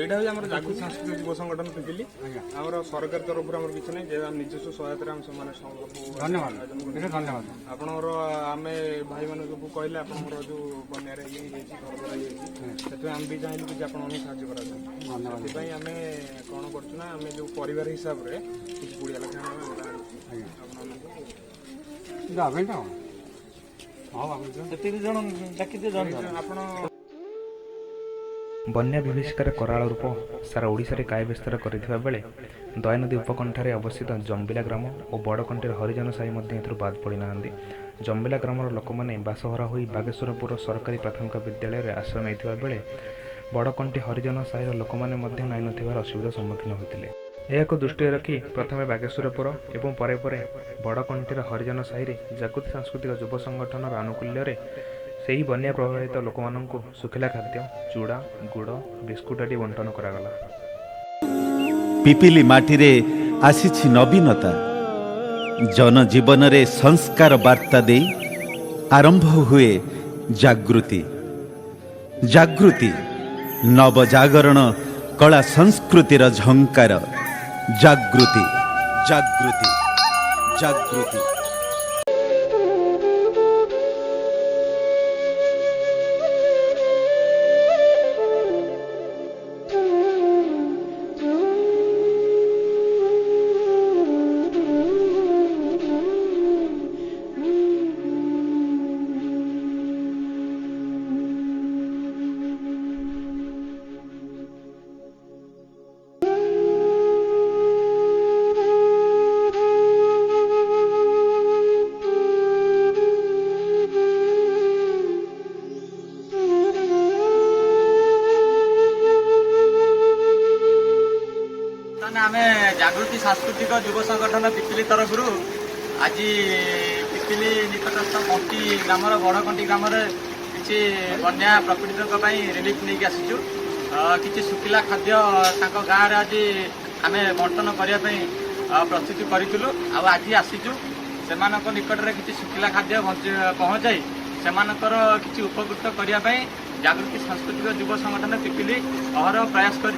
এইটা হচ্ছে আমার জাগৃতি সাংস্কৃতিক যুব সংগঠন পিপিলি আমার সরকার তরফରୁ ଆମର କିଛି ନାହିଁ ଯେ ନିଜସ୍ୱ ସହାୟତାରେ ଆମେ ସେମାନେ ଧନ୍ୟବାଦ ଧନ୍ୟବାଦ ଆପଣଙ୍କର ଆମେ ଭାଇମାନେ ସବୁ କହିଲେ ଆପଣଙ୍କର ଯୋଉ ବନ୍ୟାରେ ଇଏ ହେଇଯାଇଛି ଘର ଦ୍ୱାରା ହେଇଯାଇଛି ସେଥିପାଇଁ ଆମେ ବି ଚାହିଁଲୁ କିଛି ଆପଣଙ୍କୁ ସାହାଯ୍ୟ କରାଯାଉ ସେଥିପାଇଁ ଆମେ କ'ଣ କରୁଛୁ ନା ଆମେ ଯୋଉ ପରିବାର ହିସାବରେ କିଛି 20 ଲକ୍ଷ ଆପଣ ବନ୍ୟା ବିଭୀଷିକାର କରାଳ ରୂପ ସାରା ଓଡ଼ିଶାରେ କାୟ ବିସ୍ତାର କରିଥିବା ବେଳେ ଦୟାନଦୀ ଉପକଣ୍ଠରେ ଅବସ୍ଥିତ ଜମ୍ବିଲା ଗ୍ରାମ ଓ ବଡ଼କଣ୍ଟିର ହରିଜନ ସାହି ମଧ୍ୟ ଏଥିରୁ ବାଦ୍ ପଡ଼ିନାହାନ୍ତି। ଜମ୍ବିଲା ଗ୍ରାମର ଲୋକମାନେ ବାସହରା ହୋଇ ବାଗେଶ୍ୱରପୁର ସରକାରୀ ପ୍ରାଥମିକ ବିଦ୍ୟାଳୟରେ ଆଶ୍ରୟ ନେଇଥିବା ବେଳେ ବଡ଼କଣ୍ଟି ହରିଜନ ସାହିର ଲୋକମାନେ ମଧ୍ୟ ନାଇଁ ନଥିବାର ଅସୁବିଧାର ସମ୍ମୁଖୀନ ହୋଇଥିଲେ। ଏହାକୁ ଦୃଷ୍ଟିରେ ରଖି ପ୍ରଥମେ ବାଗେଶ୍ୱରପୁର ଏବଂ ପରେ ପରେ ବଡ଼କଣ୍ଟିର ହରିଜନ ସାହିରେ ଜାଗୃତି ସାଂସ୍କୃତିକ ଯୁବ ସଂଗଠନର ଆନୁକୂଲ୍ୟରେ ସେହି ବନ୍ୟା ପ୍ରଭାବିତ ଲୋକମାନଙ୍କୁ ଶୁଖିଲା ଖାଦ୍ୟ, ଚୁଡ଼ା, ଗୁଡ଼, ବିସ୍କୁଟ ଆଦି ବଣ୍ଟନ କରାଗଲା। ପିପିଲି ମାଟିରେ ଆସିଛି ନବୀନତା, ଜନଜୀବନରେ ସଂସ୍କାର ବାର୍ତ୍ତା ଦେଇ ଆରମ୍ଭ ହୁଏ ଜାଗୃତି। ଜାଗୃତି ନବଜାଗରଣ କଳା ସଂସ୍କୃତିର ଝଙ୍କାର। ଜାଗୃତି ଜାଗୃତି ଜାଗୃତି। आमे जागृति सांस्कृतिक युव संगठन पिपिली तरफ आज पिपिली निकटस्थ कंटी ग्राम बड़कंटी ग्राम किसी बन्या प्रपीड़ितों रिलीफ नहीं आसीचु किसी शुखिला खाद्य गाँव आज आम बंटन करने प्रस्तुति करूँ आज आसीचु से निकट में किसी शुखिला खाद्य पहुँचाई से किसी उपकृत करने जागृति सांस्कृतिक युव संगठन पिपिली अहर प्रयास कर